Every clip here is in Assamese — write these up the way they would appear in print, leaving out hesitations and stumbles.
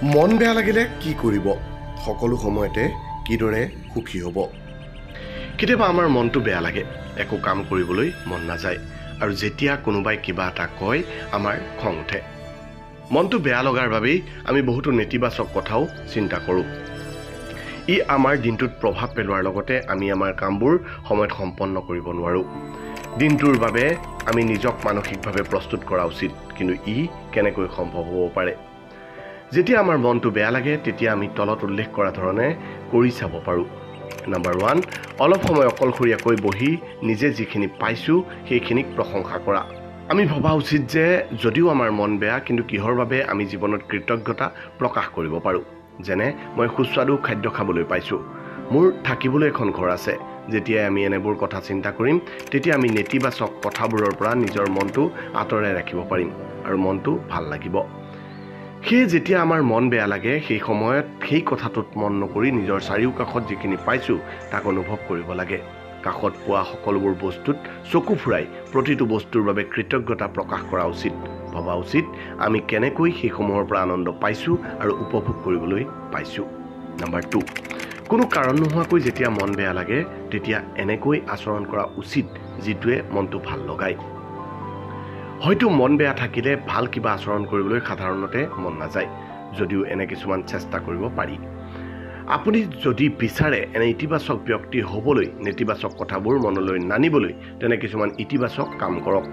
মন বেয়া লাগিলে কি কৰিব সকলো সময়তে কিদৰে সুখী হ'ব কেতিয়াবা আমাৰ মনটো বেয়া লাগে একো কাম কৰিবলৈ মন নাযায় আৰু যেতিয়া কোনোবাই কিবা এটা কয় আমাৰ খং উঠে মনটো বেয়া লগাৰ বাবেই আমি বহুতো নেতিবাচক কথাও চিন্তা কৰোঁ ই আমাৰ দিনটোত প্ৰভাৱ পেলোৱাৰ লগতে আমি আমাৰ কামবোৰ সময়ত সম্পন্ন কৰিব নোৱাৰোঁ দিনটোৰ বাবে আমি নিজক মানসিকভাৱে প্ৰস্তুত কৰা উচিত কিন্তু ই কেনেকৈ সম্ভৱ হ'ব পাৰে যেতিয়া আমাৰ মনটো বেয়া লাগে তেতিয়া আমি তলত উল্লেখ কৰা ধৰণে কৰি চাব পাৰোঁ নম্বৰ 1 অলপ সময় অকলশৰীয়াকৈ বহি নিজে যিখিনি পাইছোঁ সেইখিনিক প্ৰশংসা কৰা আমি ভবা উচিত যে যদিও আমাৰ মন বেয়া কিন্তু কিহৰ বাবে আমি জীৱনত কৃতজ্ঞতা প্ৰকাশ কৰিব পাৰোঁ যেনে মই সুস্বাদু খাদ্য খাবলৈ পাইছোঁ মোৰ থাকিবলৈ এখন ঘৰ আছে যেতিয়া আমি এনেবোৰ কথা চিন্তা কৰিম তেতিয়া আমি নেতিবাচক কথাবোৰৰ পৰা নিজৰ মনটো আঁতৰাই ৰাখিব পাৰিম আৰু মনটো ভাল লাগিব সেই যেতিয়া আমাৰ মন বেয়া লাগে সেই সময়ত সেই কথাটোত মন নকৰি নিজৰ চাৰিওকাষত যিখিনি পাইছোঁ তাক অনুভৱ কৰিব লাগে কাষত পোৱা সকলোবোৰ বস্তুত চকু ফুৰাই প্ৰতিটো বস্তুৰ বাবে কৃতজ্ঞতা প্ৰকাশ কৰা উচিত ভবা উচিত আমি কেনেকৈ সেইসমূহৰ পৰা আনন্দ পাইছোঁ আৰু উপভোগ কৰিবলৈ পাইছোঁ নম্বৰ 2 কোনো কাৰণ নোহোৱাকৈ যেতিয়া মন বেয়া লাগে তেতিয়া এনেকৈ আচৰণ কৰা উচিত যিটোৱে মনটো ভাল লগায় হয়তো মন বেয়া থাকিলে ভাল কিবা আচৰণ কৰিবলৈ সাধাৰণতে মন নাযায় যদিও এনে কিছুমান চেষ্টা কৰিব পাৰি আপুনি যদি বিচাৰে এনে ইতিবাচক ব্যক্তি হ'বলৈ নেতিবাচক কথাবোৰ মনলৈ নানিবলৈ তেনে কিছুমান ইতিবাচক কাম কৰক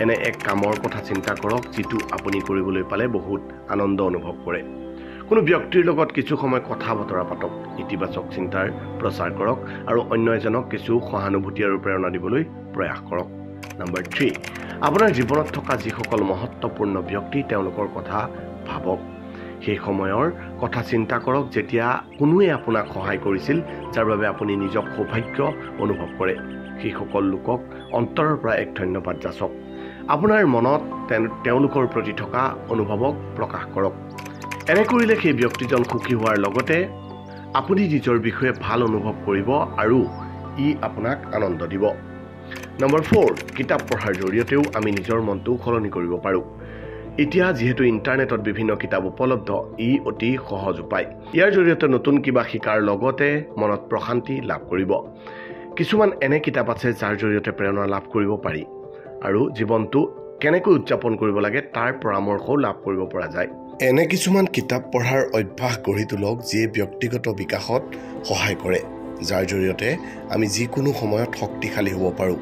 এনে এক কামৰ কথা চিন্তা কৰক যিটো আপুনি কৰিবলৈ পালে বহুত আনন্দ অনুভৱ কৰে কোনো ব্যক্তিৰ লগত কিছু সময় কথা বতৰা পাতক ইতিবাচক চিন্তাৰ প্ৰচাৰ কৰক আৰু অন্য এজনক কিছু সহানুভূতি আৰু প্ৰেৰণা দিবলৈ প্ৰয়াস কৰক নম্বৰ 3 আপোনাৰ জীৱনত থকা যিসকল মহত্বপূৰ্ণ ব্যক্তি তেওঁলোকৰ কথা ভাবক সেই সময়ৰ কথা চিন্তা কৰক যেতিয়া কোনোৱে আপোনাক সহায় কৰিছিল যাৰ বাবে আপুনি নিজক সৌভাগ্য অনুভৱ কৰে সেই সকল লোকক অন্তৰৰ পৰা এক ধন্যবাদ যাচক আপোনাৰ মনত তেওঁলোকৰ প্ৰতি থকা অনুভৱক প্ৰকাশ কৰক এনে কৰিলে সেই ব্যক্তিজন সুখী হোৱাৰ লগতে আপুনি নিজৰ বিষয়ে ভাল অনুভৱ কৰিব আৰু ই আপোনাক আনন্দ দিব নম্বৰ 4 কিতাপ পঢ়াৰ জৰিয়তেও আমি নিজৰ মনটো সলনি কৰিব পাৰোঁ এতিয়া যিহেতু ইণ্টাৰনেটত বিভিন্ন কিতাপ উপলব্ধ ই অতি সহজ উপায় ইয়াৰ জৰিয়তে নতুন কিবা শিকাৰ লগতে মনত প্ৰশান্তি লাভ কৰিব কিছুমান এনে কিতাপ আছে যাৰ জৰিয়তে প্ৰেৰণা লাভ কৰিব পাৰি আৰু জীৱনটো কেনেকৈ উদযাপন কৰিব লাগে তাৰ পৰামৰ্শও লাভ কৰিব পৰা যায় এনে কিছুমান কিতাপ পঢ়াৰ অভ্যাস গঢ়ি তোলক যিয়ে ব্যক্তিগত বিকাশত সহায় কৰে যাৰ জৰিয়তে আমি যিকোনো সময়ত শক্তিশালী হ'ব পাৰোঁ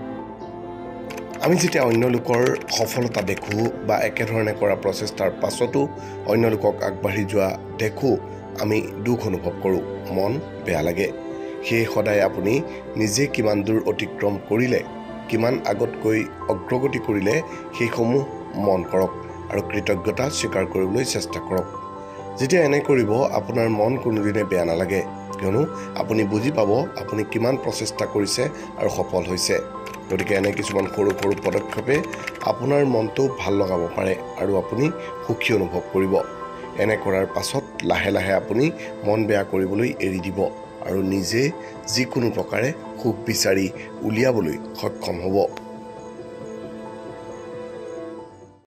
আমি যেতিয়া অন্য লোকৰ সফলতা দেখোঁ বা একেধৰণে কৰা প্ৰচেষ্টাৰ পাছতো অন্য লোকক আগবাঢ়ি যোৱা দেখোঁ আমি দুখ অনুভৱ কৰোঁ মন বেয়া লাগে সেয়ে সদায় আপুনি নিজে কিমান দূৰ অতিক্ৰম কৰিলে কিমান আগতকৈ অগ্ৰগতি কৰিলে সেইসমূহ মন কৰক আৰু কৃতজ্ঞতা স্বীকাৰ কৰিবলৈ চেষ্টা কৰক যেতিয়া এনে কৰিব আপোনাৰ মন কোনোদিনে বেয়া নালাগে কিয়নো আপুনি বুজি পাব আপুনি কিমান প্ৰচেষ্টা কৰিছে আৰু সফল হৈছে গতিকে এনে কিছুমান সৰু সৰু পদক্ষেপে আপোনাৰ মনটো ভাল লগাব পাৰে আৰু আপুনি সুখী অনুভৱ কৰিব এনে কৰাৰ পাছত লাহে লাহে আপুনি মন বেয়া কৰিবলৈ এৰি দিব আৰু নিজে যিকোনো প্ৰকাৰে সুখ বিচাৰি উলিয়াবলৈ সক্ষম হ'ব